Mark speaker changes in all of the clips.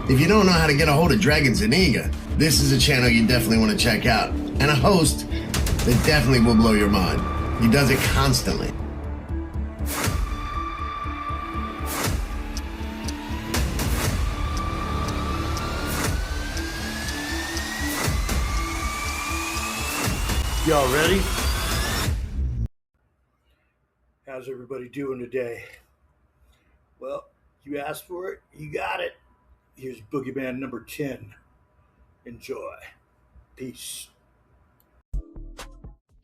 Speaker 1: If you don't know how to get a hold of Dragon Zaniga, this is a channel you definitely want to check out, and a host that definitely will blow your mind. He does it constantly.
Speaker 2: Y'all ready? How's everybody doing today? Well, you asked for it, you got it. Here's Boogeyman number 10. Enjoy. Peace.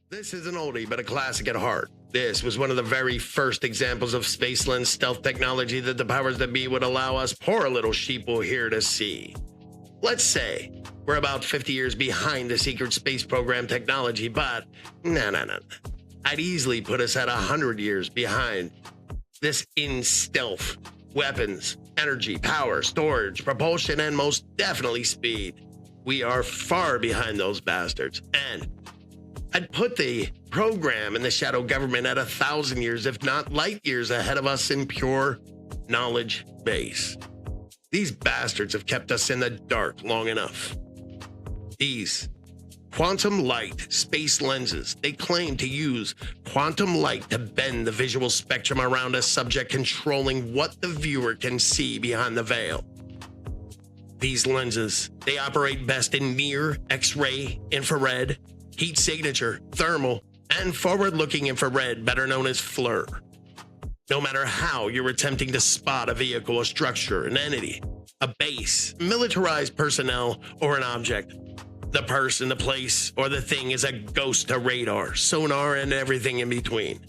Speaker 3: This is an oldie, but a classic at heart. This was one of the very first examples of space lens stealth technology that the powers that be would allow us poor little sheeple here to see. Let's say we're about 50 years behind the secret space program technology, but no. I'd easily put us at 100 years behind. This in stealth, weapons, energy, power, storage, propulsion, and most definitely speed. We are far behind those bastards. And I'd put the program and the shadow government at 1,000 years, if not light years ahead of us in pure knowledge base. These bastards have kept us in the dark long enough. These quantum light space lenses, they claim to use quantum light to bend the visual spectrum around a subject, controlling what the viewer can see behind the veil. These lenses, they operate best in near, X-ray, infrared, heat signature, thermal, and forward-looking infrared, better known as FLIR. No matter how you're attempting to spot a vehicle, a structure, an entity, a base, militarized personnel, or an object, the person, the place, or the thing is a ghost to radar, sonar, and everything in between.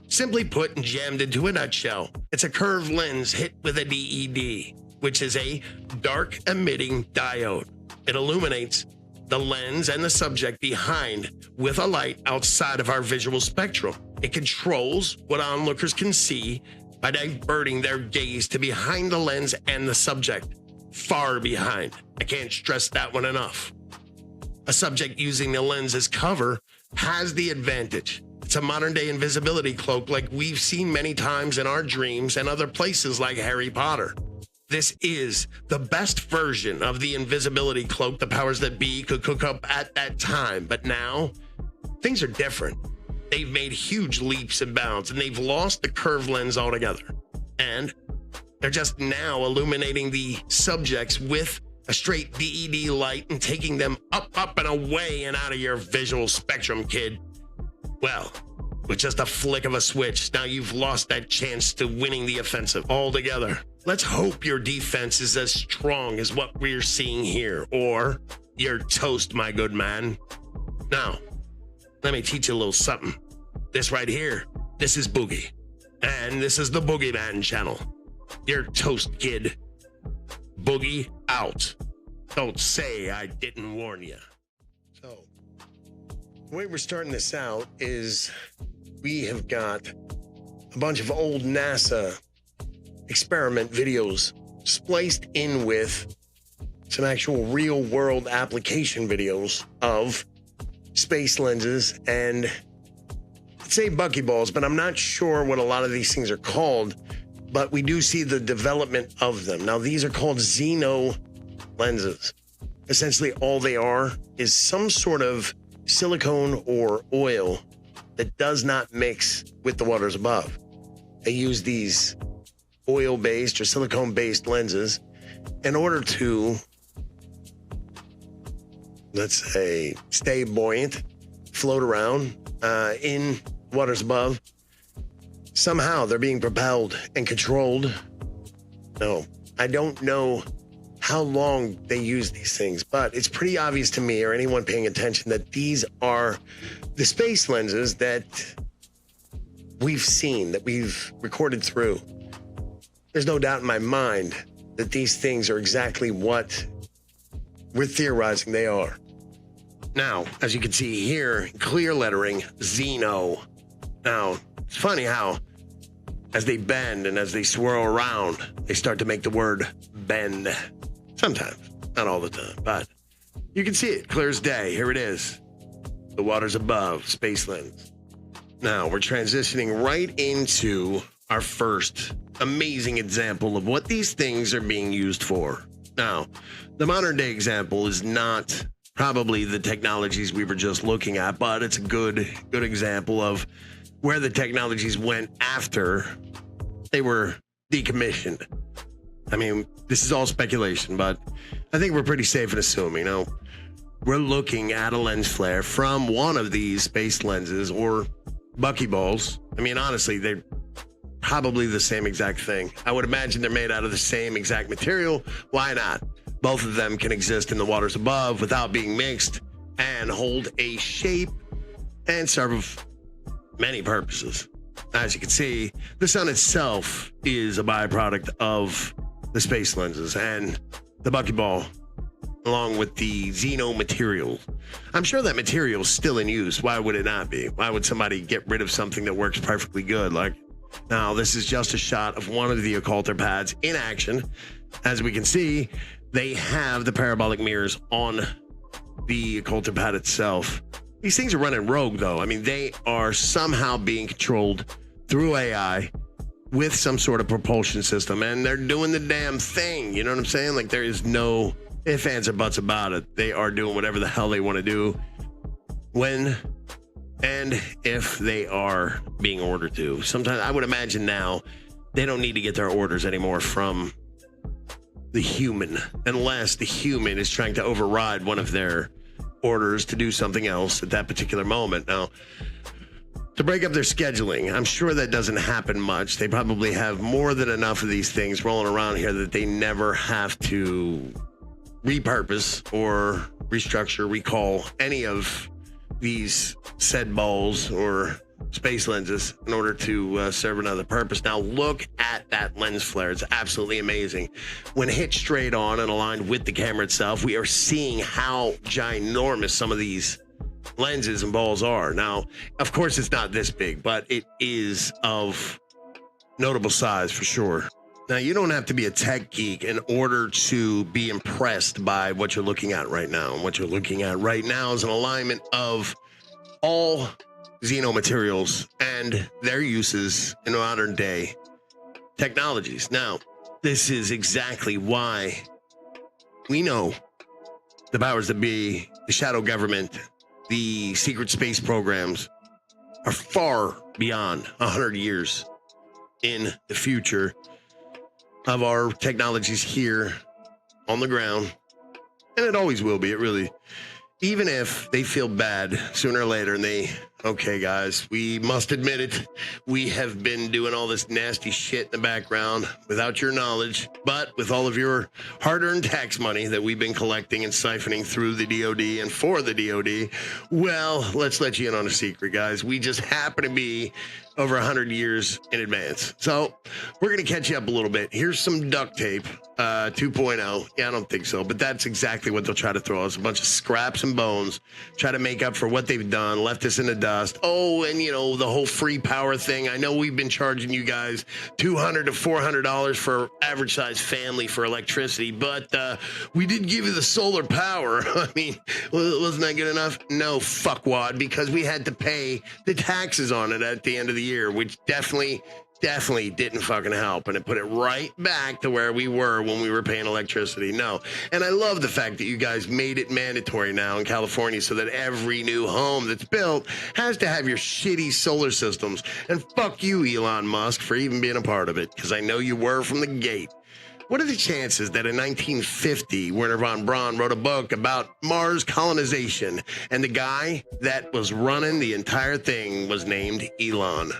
Speaker 3: Simply put and jammed into a nutshell, it's a curved lens hit with a DED, which is a dark emitting diode. It illuminates the lens and the subject behind with a light outside of our visual spectrum. It controls what onlookers can see by diverting their gaze to behind the lens and the subject, far behind. I can't stress that one enough. A subject using the lens as cover has the advantage. It's a modern day invisibility cloak like we've seen many times in our dreams and other places like Harry Potter. This is the best version of the invisibility cloak the powers that be could cook up at that time. But now, things are different. They've made huge leaps and bounds, and they've lost the curved lens altogether. And they're just now illuminating the subjects with a straight DED light and taking them up and away and out of your visual spectrum, kid. Well, with just a flick of a switch, now you've lost that chance to winning the offensive altogether. Let's hope your defense is as strong as what we're seeing here, or you're toast, my good man. Now, let me teach you a little something. This right here, this is Boogie, and this is the Boogeyman channel. You're toast, kid. Boogie out. Don't say I didn't warn you. So, the way we're starting this out is we have got a bunch of old NASA experiment videos spliced in with some actual real world application videos of space lenses and I'd say buckyballs, but I'm not sure what a lot of these things are called, but we do see the development of them. Now, these are called xeno lenses. Essentially, all they are is some sort of silicone or oil that does not mix with the waters above. They use these oil-based or silicone-based lenses in order to, let's say, stay buoyant, float around in waters above. Somehow they're being propelled and controlled. No, I don't know how long they use these things, but it's pretty obvious to me or anyone paying attention that these are the space lenses that we've seen, that we've recorded through. There's no doubt in my mind that these things are exactly what we're theorizing they are. Now, as you can see here, clear lettering, Xeno. Now, it's funny how as they bend and as they swirl around, they start to make the word bend. Sometimes, not all the time, but you can see it clear as day. Here it is. The waters above, space lens. Now, we're transitioning right into our first amazing example of what these things are being used for. Now, the modern day example is not probably the technologies we were just looking at, but it's a good example of where the technologies went after they were decommissioned. I mean, this is all speculation, but I think we're pretty safe in assuming, we're looking at a lens flare from one of these space lenses or buckyballs. I mean, honestly, they're probably the same exact thing. I would imagine they're made out of the same exact material. Why not? Both of them can exist in the waters above without being mixed and hold a shape and serve many purposes. As you can see, the sun itself is a byproduct of the space lenses and the buckyball, along with the xeno material. I'm sure that material is still in use. Why would it not be? Why would somebody get rid of something that works perfectly good? Now, this is just a shot of one of the occulter pads in action. As we can see, they have the parabolic mirrors on the occulter pad itself. These things are running rogue, though. I mean, they are somehow being controlled through AI with some sort of propulsion system, and they're doing the damn thing. You know what I'm saying? There is no ifs, ands, or buts about it. They are doing whatever the hell they want to do when and if they are being ordered to. Sometimes I would imagine now they don't need to get their orders anymore from the human, unless the human is trying to override one of their orders to do something else at that particular moment. Now, to break up their scheduling, I'm sure that doesn't happen much. They probably have more than enough of these things rolling around here that they never have to repurpose or restructure, recall any of these said balls or space lenses in order to serve another purpose. Now, look at that lens flare. It's absolutely amazing. When hit straight on and aligned with the camera itself, we are seeing how ginormous some of these lenses and balls are. Now, of course, it's not this big, but it is of notable size for sure. Now, you don't have to be a tech geek in order to be impressed by what you're looking at right now. And what you're looking at right now is an alignment of all xeno materials and their uses in modern day technologies. Now, this is exactly why we know the powers that be, the shadow government, the secret space programs are far beyond 100 years in the future of our technologies here on the ground. And it always will be. It really, even if they feel bad sooner or later and they, okay, guys, we must admit it. We have been doing all this nasty shit in the background without your knowledge, but with all of your hard-earned tax money that we've been collecting and siphoning through the DOD and for the DOD, well, let's let you in on a secret, guys. We just happen to be over 100 years in advance. So we're going to catch you up a little bit. Here's some duct tape, 2.0. Yeah, I don't think so, but that's exactly what they'll try to throw us. A bunch of scraps and bones, try to make up for what they've done, left us in the dust. Oh, and the whole free power thing. I know we've been charging you guys $200 to $400 for average size family for electricity, but we did give you the solar power. I mean, wasn't that good enough? No, fuckwad, because we had to pay the taxes on it at the end of the year, which definitely didn't fucking help, and it put it right back to where we were when we were paying electricity. No. And I love the fact that you guys made it mandatory now in California so that every new home that's built has to have your shitty solar systems. And fuck you, Elon Musk, for even being a part of it, because I know you were from the gate. What are the chances that in 1950, Werner von Braun wrote a book about Mars colonization, and the guy that was running the entire thing was named Elon?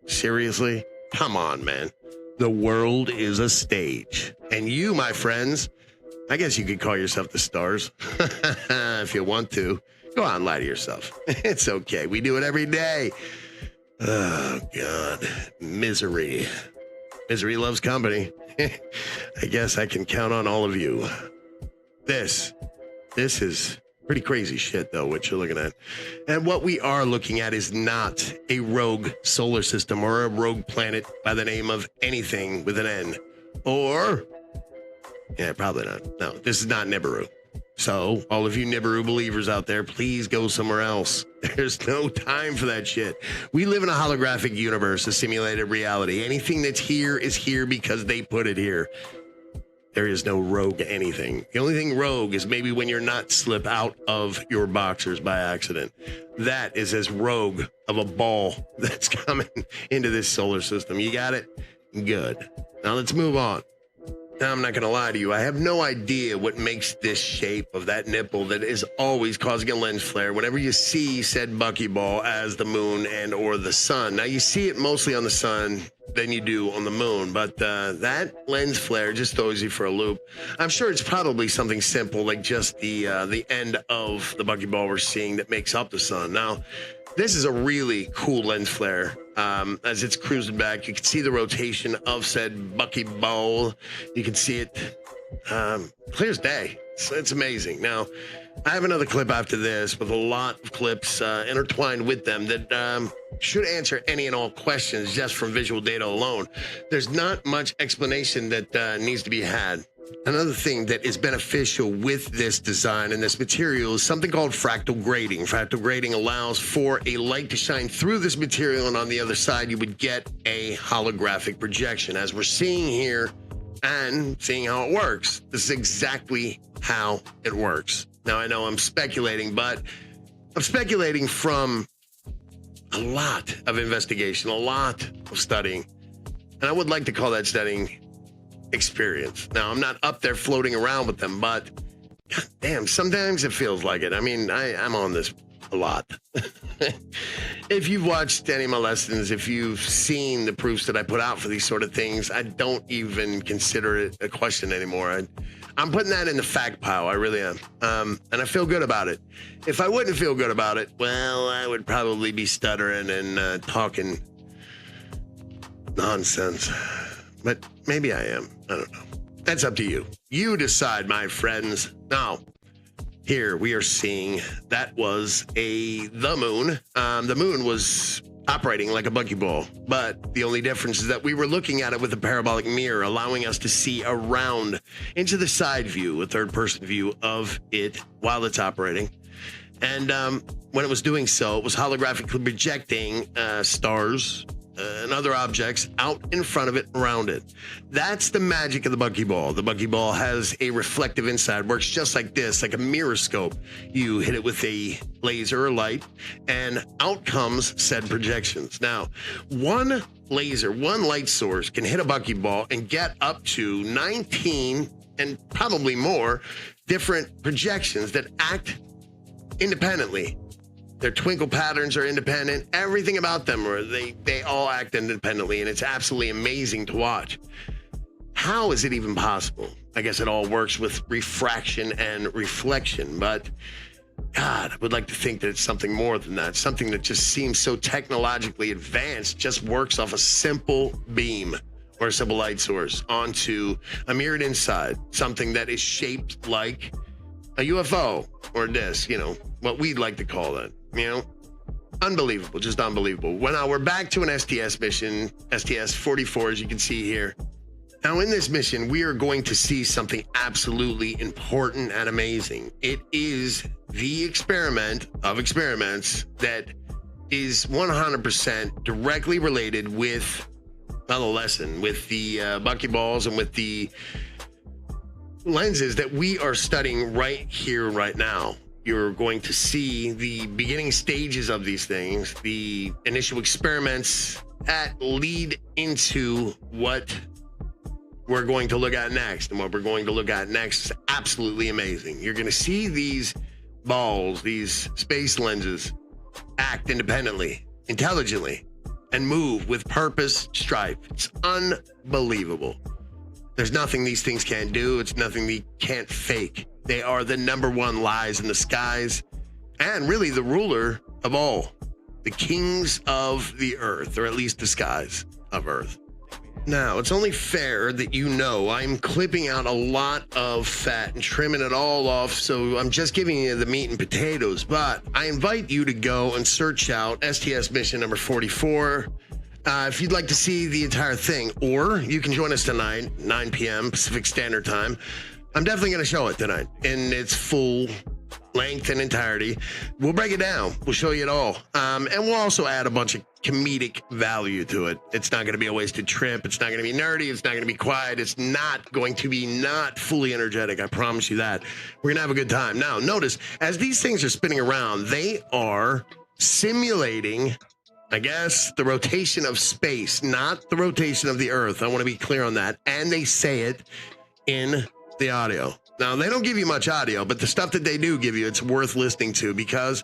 Speaker 3: Seriously? Come on, man. The world is a stage. And you, my friends, I guess you could call yourself the stars. If you want to. Go out and lie to yourself. It's okay. We do it every day. Oh, God. Misery. Misery loves company. I guess I can count on all of you. This is pretty crazy shit, though, what you're looking at. And what we are looking at is not a rogue solar system or a rogue planet by the name of anything with an N. Or, yeah, probably not. No, this is not Nibiru. So, all of you Nibiru believers out there, please go somewhere else. There's no time for that shit. We live in a holographic universe, a simulated reality. Anything that's here is here because they put it here. There is no rogue anything. The only thing rogue is maybe when your nuts slip out of your boxers by accident. That is as rogue of a ball that's coming into this solar system. You got it? Good. Now let's move on. Now, I'm not going to lie to you. I have no idea what makes this shape of that nipple that is always causing a lens flare whenever you see said buckyball as the moon and or the sun. Now, you see it mostly on the sun than you do on the moon, but that lens flare just throws you for a loop. I'm sure it's probably something simple like just the end of the buckyball we're seeing that makes up the sun. Now, this is a really cool lens flare. As it's cruising back, you can see the rotation of said buckyball. You can see it clear as day. It's amazing. Now, I have another clip after this with a lot of clips intertwined with them that should answer any and all questions just from visual data alone. There's not much explanation that needs to be had. Another thing that is beneficial with this design and this material is something called fractal grating. Fractal grating allows for a light to shine through this material, and on the other side, you would get a holographic projection. As we're seeing here and seeing how it works, this is exactly how it works. Now, I know I'm speculating, but I'm speculating from a lot of investigation, a lot of studying, and I would like to call that studying experience. Now, I'm not up there floating around with them, but God damn, sometimes it feels like it. I mean, I'm on this a lot. If you've watched any of my lessons, if you've seen the proofs that I put out for these sort of things, I don't even consider it a question anymore. I'm putting that in the fact pile. I really am. And I feel good about it. If I wouldn't feel good about it, well, I would probably be stuttering and talking nonsense. But maybe I am. I don't know. That's up to you. You decide, my friends. Now, here we are seeing that was the moon. The moon was operating like a buckyball, but the only difference is that we were looking at it with a parabolic mirror, allowing us to see around into the side view, a third-person view of it while it's operating. And when it was doing so, it was holographically projecting stars and other objects out in front of it, around it. That's the magic of the buckyball. The buckyball has a reflective inside, works just like this, like a mirror scope. You hit it with a laser or light, and out comes said projections. Now, one laser, one light source can hit a buckyball and get up to 19 and probably more different projections that act independently. Their twinkle patterns are independent. Everything about them, they all act independently, and it's absolutely amazing to watch. How is it even possible? I guess it all works with refraction and reflection, but God, I would like to think that it's something more than that. Something that just seems so technologically advanced, just works off a simple beam or a simple light source onto a mirrored inside, something that is shaped like a UFO or a disc, what we'd like to call that. Unbelievable, just unbelievable. Well, now we're back to an STS mission, STS-44, as you can see here. Now, in this mission, we are going to see something absolutely important and amazing. It is the experiment of experiments that is 100% directly related with the lesson, with the buckyballs and with the lenses that we are studying right here, right now. You're going to see the beginning stages of these things, the initial experiments that lead into what we're going to look at next. And what we're going to look at next is absolutely amazing. You're going to see these balls, these space lenses, act independently, intelligently, and move with purpose, stripe. It's unbelievable. There's nothing these things can't do. It's nothing they can't fake. They are the number one lies in the skies, and really the ruler of all, the kings of the earth, or at least the skies of earth. Now, it's only fair that I'm clipping out a lot of fat and trimming it all off, so I'm just giving you the meat and potatoes, but I invite you to go and search out STS mission number 44, if you'd like to see the entire thing, or you can join us tonight, 9 p.m. Pacific Standard Time. I'm definitely going to show it tonight in its full length and entirety. We'll break it down. We'll show you it all. And we'll also add a bunch of comedic value to it. It's not going to be a wasted trip. It's not going to be nerdy. It's not going to be quiet. It's not going to be not fully energetic. I promise you that. We're going to have a good time. Now, notice, as these things are spinning around, they are simulating, I guess, the rotation of space, not the rotation of the Earth. I want to be clear on that. And they say it in the audio. Now, they don't give you much audio, but the stuff that they do give you, it's worth listening to because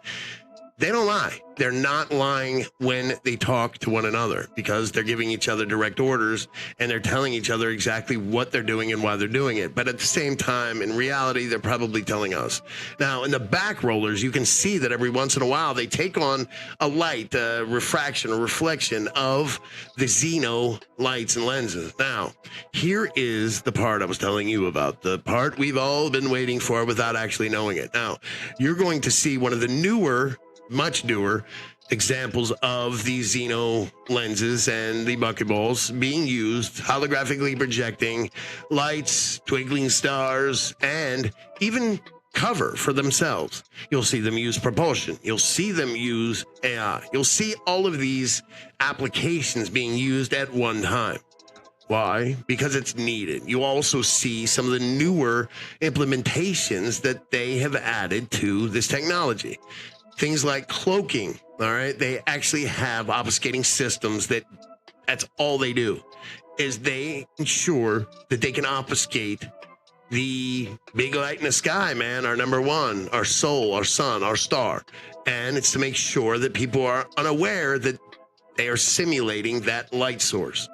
Speaker 3: they don't lie. They're not lying when they talk to one another because they're giving each other direct orders and they're telling each other exactly what they're doing and why they're doing it. But at the same time, in reality, they're probably telling us. Now, in the back rollers, you can see that every once in a while, they take on a light, a refraction, a reflection of the Xeno lights and lenses. Now, here is the part I was telling you about, the part we've all been waiting for without actually knowing it. Now, you're going to see one of the newer, much newer examples of these Xeno lenses and the buckyballs being used, holographically projecting lights, twinkling stars, and even cover for themselves. You'll see them use propulsion. You'll see them use AI. You'll see all of these applications being used at one time. Why? Because it's needed. You also see some of the newer implementations that they have added to this technology. Things like cloaking, all right? They actually have obfuscating systems that's all they do, is they ensure that they can obfuscate the big light in the sky, man, our number one, our soul, our sun, our star. And it's to make sure that people are unaware that they are simulating that light source.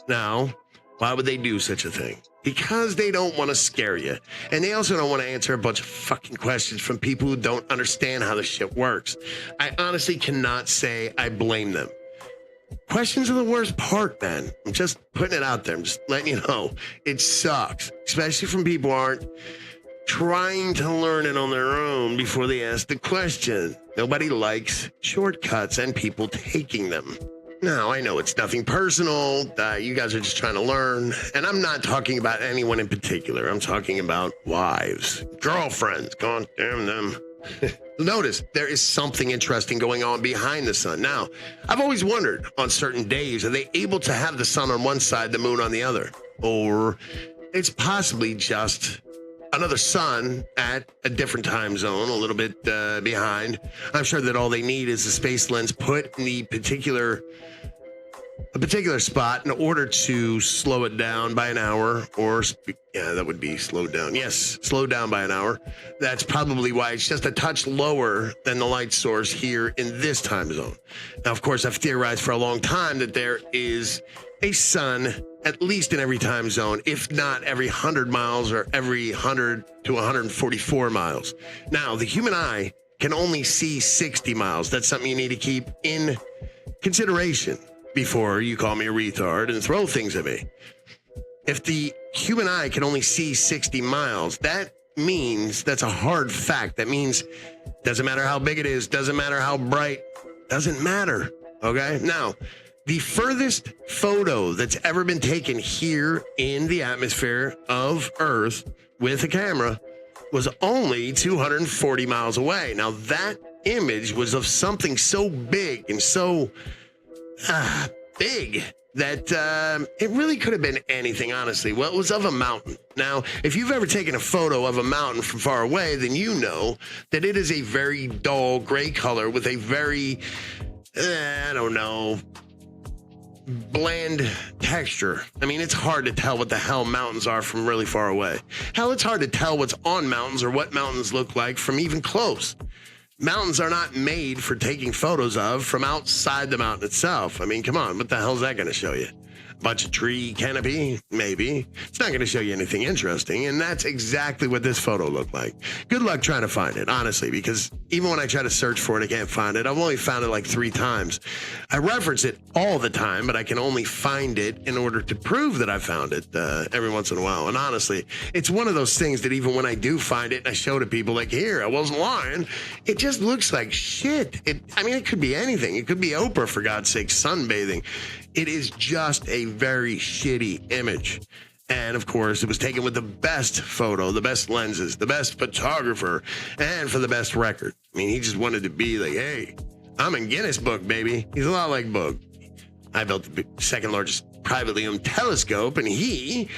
Speaker 3: Now, why would they do such a thing? Because they don't want to scare you. And they also don't want to answer a bunch of fucking questions from people who don't understand how this shit works. I honestly cannot say I blame them. Questions are the worst part, man. I'm just putting it out there. I'm just letting you know. It sucks, especially from people who aren't trying to learn it on their own before they ask the question. Nobody likes shortcuts and people taking them. Now, I know it's nothing personal. You guys are just trying to learn. And I'm not talking about anyone in particular. I'm talking about wives, girlfriends. God damn them. Notice there is something interesting going on behind the sun. Now, I've always wondered on certain days, are they able to have the sun on one side, the moon on the other? Or it's possibly just another sun at a different time zone, a little bit behind. I'm sure that all they need is a space lens put in a particular spot in order to slow it down by an hour, or that would be slowed down. Yes, slowed down by an hour. That's probably why it's just a touch lower than the light source here in this time zone. Now, of course, I've theorized for a long time that there is a sun at least in every time zone, if not every 100 miles or every 100 to 144 miles. Now, the human eye can only see 60 miles. That's something you need to keep in consideration before you call me a retard and throw things at me. If the human eye can only see 60 miles, that means that's a hard fact. That means doesn't matter how big it is, doesn't matter how bright, doesn't matter. Okay? Now, the furthest photo that's ever been taken here in the atmosphere of Earth with a camera was only 240 miles away. Now, that image was of something so big and so big that it really could have been anything, honestly. Well, it was of a mountain. Now, if you've ever taken a photo of a mountain from far away, then you know that it is a very dull gray color with a very, bland texture. I mean, it's hard to tell what the hell mountains are from really far away. Hell, it's hard to tell what's on mountains or what mountains look like from even close. Mountains are not made for taking photos of from outside the mountain itself. I mean, come on, what the hell is that going to show you? Bunch of tree canopy? Maybe. It's not going to show you anything interesting, and that's exactly what this photo looked like. Good luck trying to find it, honestly, because even when I try to search for it, I can't find it. I've only found it like 3 times. I reference it all the time, but I can only find it in order to prove that I found it every once in a while. And honestly, it's one of those things that even when I do find it and I show to people like, here, I wasn't lying, it just looks like shit. It could be anything. It could be Oprah, for God's sake, sunbathing. It is just a very shitty image. And of course, it was taken with the best photo, the best lenses, the best photographer, and for the best record. I mean, he just wanted to be like, hey, I'm in Guinness Book, baby. He's a lot like Boog. I built the second largest privately owned telescope, and he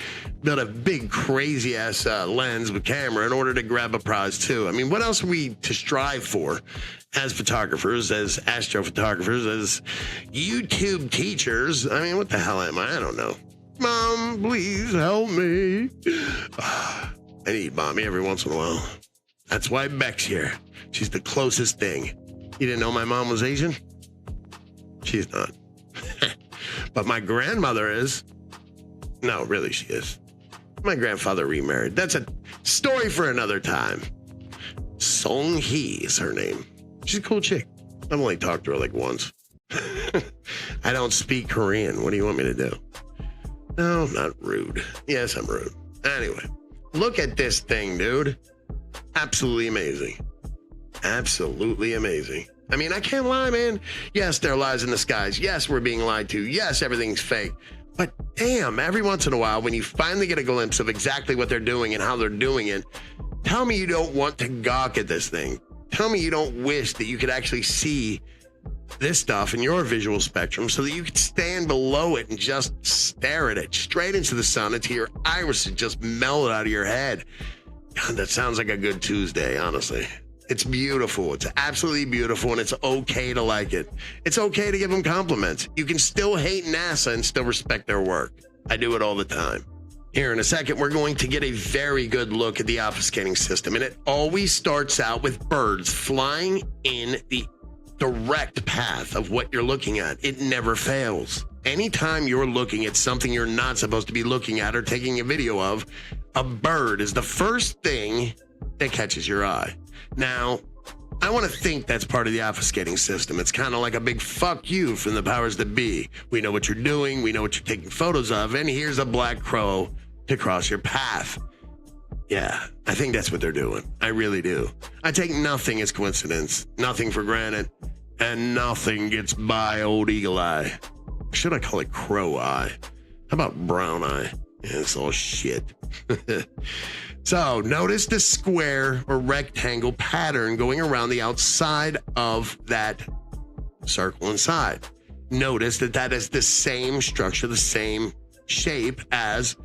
Speaker 3: built a big, crazy-ass lens with camera in order to grab a prize, too. I mean, what else are we to strive for as photographers, as astrophotographers, as YouTube teachers? I mean, what the hell am I? I don't know. Mom, please help me. I need mommy every once in a while. That's why Beck's here. She's the closest thing. You didn't know my mom was Asian? She's not. But my grandmother is. No, really, she is. My grandfather remarried. That's a story for another time. Song Hee is her name. She's a cool chick. I've only talked to her like once. I don't speak Korean. What do you want me to do? No, not rude. Yes, I'm rude. Anyway, look at this thing, dude. Absolutely amazing. Absolutely amazing. I mean, I can't lie, man. Yes, there are lies in the skies. Yes, we're being lied to. Yes, everything's fake. But damn, every once in a while, when you finally get a glimpse of exactly what they're doing and how they're doing it, tell me you don't want to gawk at this thing. Tell me you don't wish that you could actually see this stuff in your visual spectrum so that you could stand below it and just stare at it straight into the sun until your irises just melt out of your head. God, that sounds like a good Tuesday, honestly. It's beautiful. It's absolutely beautiful, and it's okay to like it. It's okay to give them compliments. You can still hate NASA and still respect their work. I do it all the time. Here in a second, we're going to get a very good look at the obfuscating system, and it always starts out with birds flying in the direct path of what you're looking at. It never fails. Anytime you're looking at something you're not supposed to be looking at or taking a video of, a bird is the first thing that catches your eye. Now, I want to think that's part of the obfuscating system. It's kind of like a big fuck you from the powers that be. We know what you're doing, we know what you're taking photos of, and here's a black crow to cross your path. Yeah, I think that's what they're doing. I really do. I take nothing as coincidence, nothing for granted, and nothing gets by old Eagle Eye. Should I call it Crow Eye? How about Brown Eye? Yeah, it's all shit. So notice the square or rectangle pattern going around the outside of that circle inside. Notice that that is the same structure, the same shape as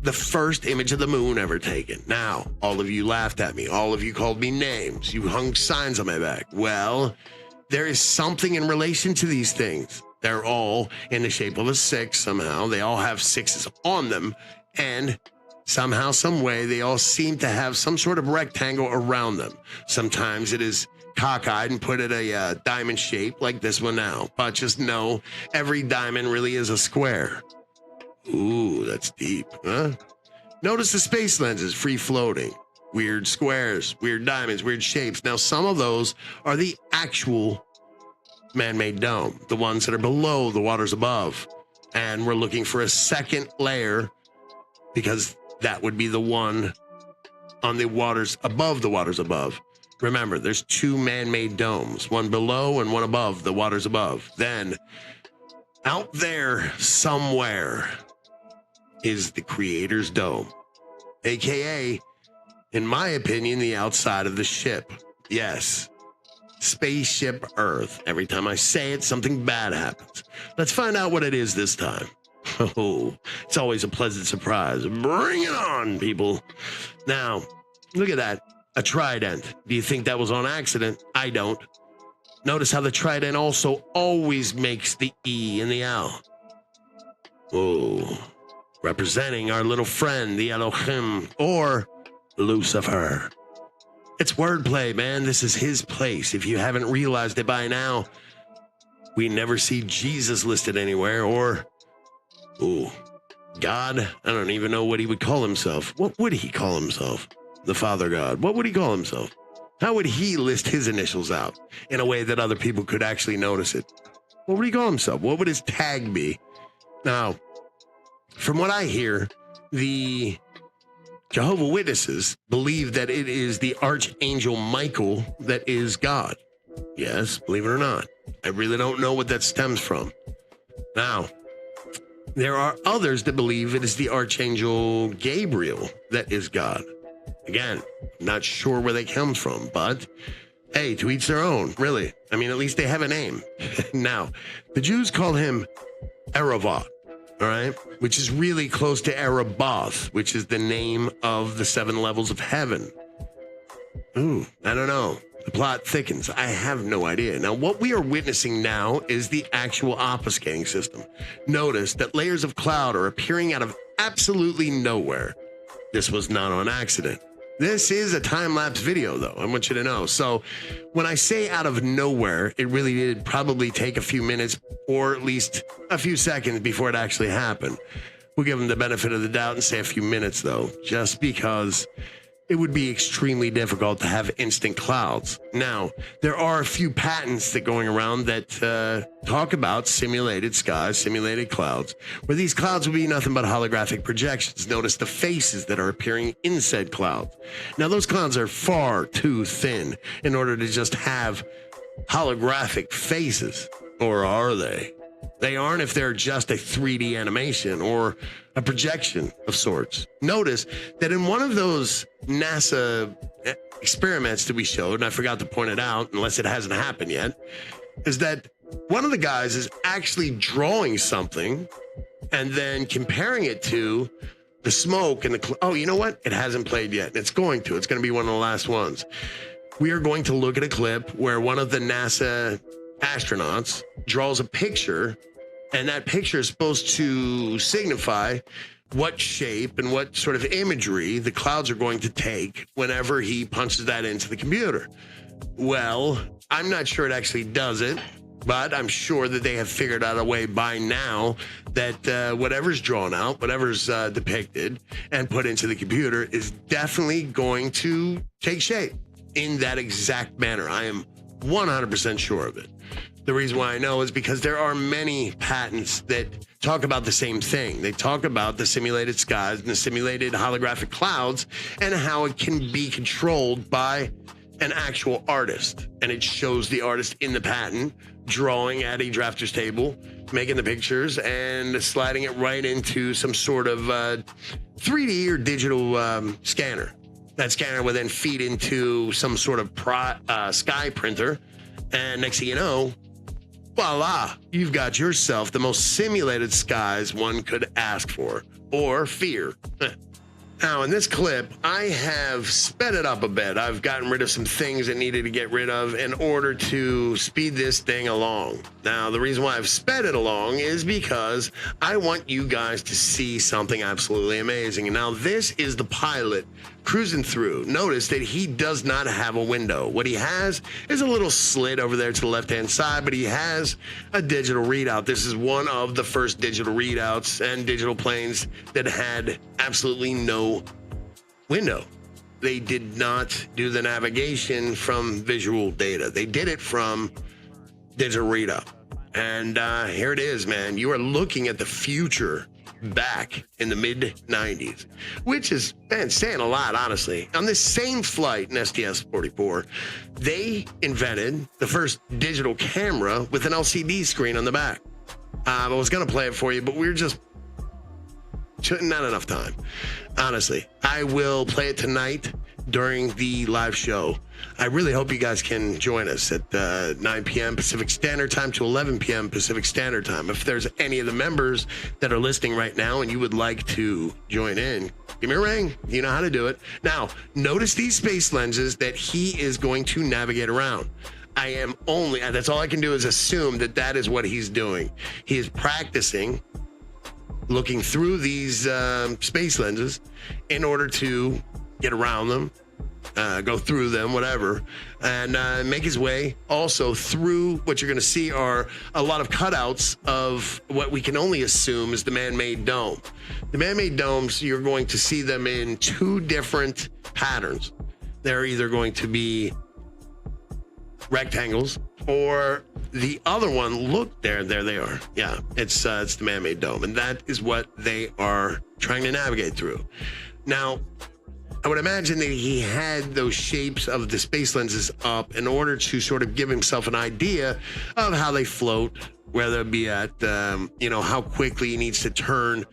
Speaker 3: the first image of the moon ever taken. Now, all of you laughed at me. All of you called me names. You hung signs on my back. Well, there is something in relation to these things. They're all in the shape of a six somehow. They all have sixes on them. And somehow, some way, they all seem to have some sort of rectangle around them. Sometimes it is cockeyed and put at a diamond shape like this one now. But just know, every diamond really is a square. Ooh, that's deep, huh? Notice the space lenses free floating. Weird squares, weird diamonds, weird shapes. Now, some of those are the actual man-made dome, the ones that are below the waters above. And we're looking for a second layer because that would be the one on the waters above the waters above. Remember, there's two man-made domes, one below and one above the waters above. Then out there somewhere is the Creator's Dome, aka, in my opinion, the outside of the ship. Yes, Spaceship Earth. Every time I say it, something bad happens. Let's find out what it is this time. Oh, it's always a pleasant surprise. Bring it on, people. Now, look at that. A trident. Do you think that was on accident? I don't. Notice how the trident also always makes the E and the L. Oh, representing our little friend, the Elohim, or Lucifer. It's wordplay, man. This is his place. If you haven't realized it by now, we never see Jesus listed anywhere, or, ooh, God. I don't even know what he would call himself. What would he call himself? The Father God. What would he call himself? How would he list his initials out in a way that other people could actually notice it? What would he call himself? What would his tag be? Now, from what I hear, the Jehovah's Witnesses believe that it is the Archangel Michael that is God. Yes, believe it or not. I really don't know what that stems from. Now, there are others that believe it is the Archangel Gabriel that is God. Again, not sure where they come from, but Hey, to each their own, really. I mean, at least they have a name. Now, the Jews called him Erevat, all right, which is really close to Erebath, which is the name of the 7 levels of heaven. Ooh, I don't know. The plot thickens. I have no idea. Now, what we are witnessing now is the actual obfuscating system. Notice that layers of cloud are appearing out of absolutely nowhere. This was not on accident. This is a time-lapse video, though. I want you to know. So when I say out of nowhere, it really did probably take a few minutes or at least a few seconds before it actually happened. We'll give them the benefit of the doubt and say a few minutes, though, just because it would be extremely difficult to have instant clouds. Now, there are a few patents that going around that talk about simulated skies, simulated clouds, where these clouds will be nothing but holographic projections. Notice the faces that are appearing in said clouds. Now, those clouds are far too thin in order to just have holographic faces, or are they? They aren't if they're just a 3D animation or a projection of sorts. Notice that in one of those NASA experiments that we showed, and I forgot to point it out unless it hasn't happened yet, is that one of the guys is actually drawing something and then comparing it to the smoke and oh, you know what? It hasn't played yet. It's going to. It's going to be one of the last ones. We are going to look at a clip where one of the NASA astronauts draws a picture, and that picture is supposed to signify what shape and what sort of imagery the clouds are going to take whenever he punches that into the computer. Well, I'm not sure it actually does it, but I'm sure that they have figured out a way by now that whatever's drawn out, whatever's depicted and put into the computer is definitely going to take shape in that exact manner. I am 100% sure of it. The reason why I know is because there are many patents that talk about the same thing. They talk about the simulated skies and the simulated holographic clouds and how it can be controlled by an actual artist. And it shows the artist in the patent drawing at a drafter's table, making the pictures and sliding it right into some sort of 3D or digital scanner. That scanner will then feed into some sort of sky printer. And next thing you know, voila, you've got yourself the most simulated skies one could ask for or fear. Now, in this clip, I have sped it up a bit. I've gotten rid of some things that needed to get rid of in order to speed this thing along. Now, the reason why I've sped it along is because I want you guys to see something absolutely amazing. Now, this is the pilot cruising through. Notice that he does not have a window. What he has is a little slit over there to the left-hand side, but he has a digital readout. This is one of the first digital readouts and digital planes that had absolutely no window. They did not do the navigation from visual data. They did it from digital readout. And here it is, man. You are looking at the future back in the mid-90s, which is, man, saying a lot, honestly. On this same flight in STS-44, they invented the first digital camera with an LCD screen on the back. I was going to play it for you, but we were just not enough time. Honestly, I will play it tonight during the live show. I really hope you guys can join us at 9 p.m. Pacific Standard Time to 11 p.m. Pacific Standard Time. If there's any of the members that are listening right now and you would like to join in, give me a ring. You know how to do it. Now, notice these space lenses that he is going to navigate around. That's all I can do is assume that that is what he's doing. He is practicing looking through these space lenses in order to get around them, go through them, whatever, and make his way also through what you're going to see are a lot of cutouts of what we can only assume is the man-made dome. The man-made domes, you're going to see them in two different patterns. They're either going to be rectangles or the other one, look, there they are. Yeah, it's the man-made dome, and that is what they are trying to navigate through. Now, I would imagine that he had those shapes of the space lenses up in order to sort of give himself an idea of how they float, whether it be at, how quickly he needs to turn,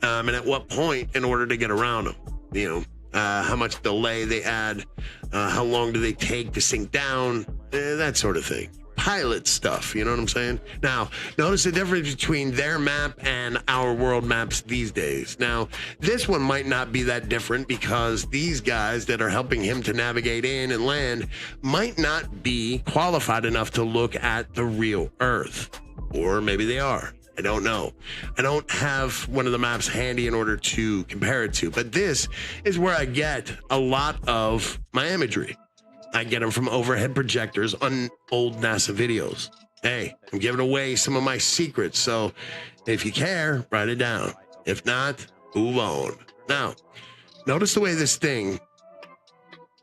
Speaker 3: and at what point in order to get around them. how much delay they add, how long do they take to sink down, that sort of thing. Pilot stuff, you know what I'm saying? Now, notice the difference between their map and our world maps these days. Now, this one might not be that different because these guys that are helping him to navigate in and land might not be qualified enough to look at the real Earth. Or maybe they are. I don't know. I don't have one of the maps handy in order to compare it to, but this is where I get a lot of my imagery. I get them from overhead projectors on old NASA videos. Hey, I'm giving away some of my secrets, so if you care, write it down. If not, move on. Now, notice the way this thing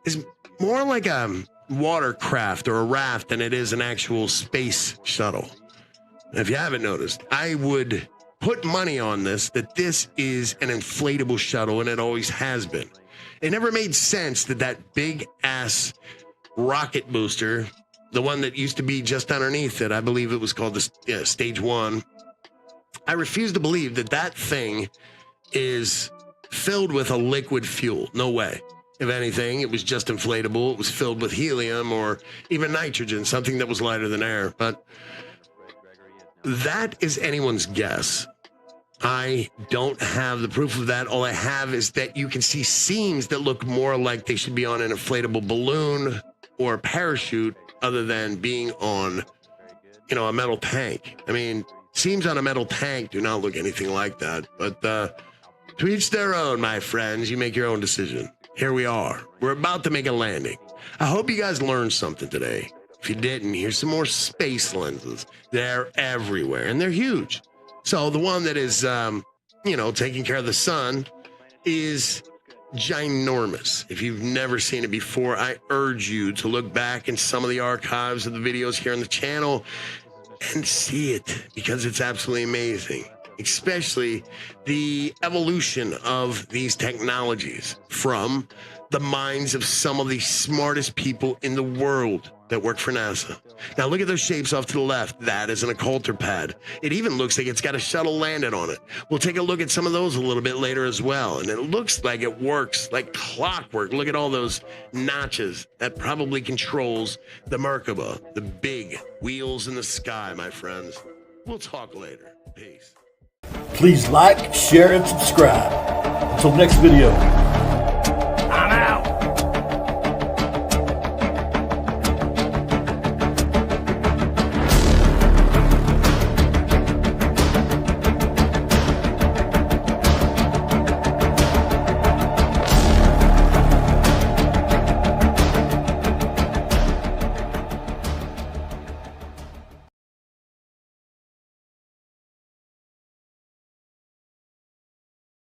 Speaker 3: is more like a watercraft or a raft than it is an actual space shuttle. If you haven't noticed, I would put money on this, that this is an inflatable shuttle, and it always has been. It never made sense that that big ass rocket booster, the one that used to be just underneath it, I believe it was called the Stage 1. I refuse to believe that that thing is filled with a liquid fuel. No way. If anything, it was just inflatable. It was filled with helium or even nitrogen, something that was lighter than air. But that is anyone's guess. I don't have the proof of that. All I have is that you can see seams that look more like they should be on an inflatable balloon or a parachute other than being on, a metal tank. I mean, seams on a metal tank do not look anything like that. But to each their own, my friends. You make your own decision. Here we are. We're about to make a landing. I hope you guys learned something today. If you didn't, here's some more space lenses. They're everywhere, and they're huge. So the one that is, taking care of the sun is ginormous. If you've never seen it before, I urge you to look back in some of the archives of the videos here on the channel and see it, because it's absolutely amazing. Especially the evolution of these technologies from the minds of some of the smartest people in the world that work for NASA. Now look at those shapes off to the left. That is an occulter pad. It even looks like it's got a shuttle landed on it. We'll take a look at some of those a little bit later as well. And it looks like it works like clockwork. Look at all those notches. That probably controls the Merkaba, the big wheels in the sky, my friends. We'll talk later. Peace.
Speaker 2: Please like, share, and subscribe. Until next video.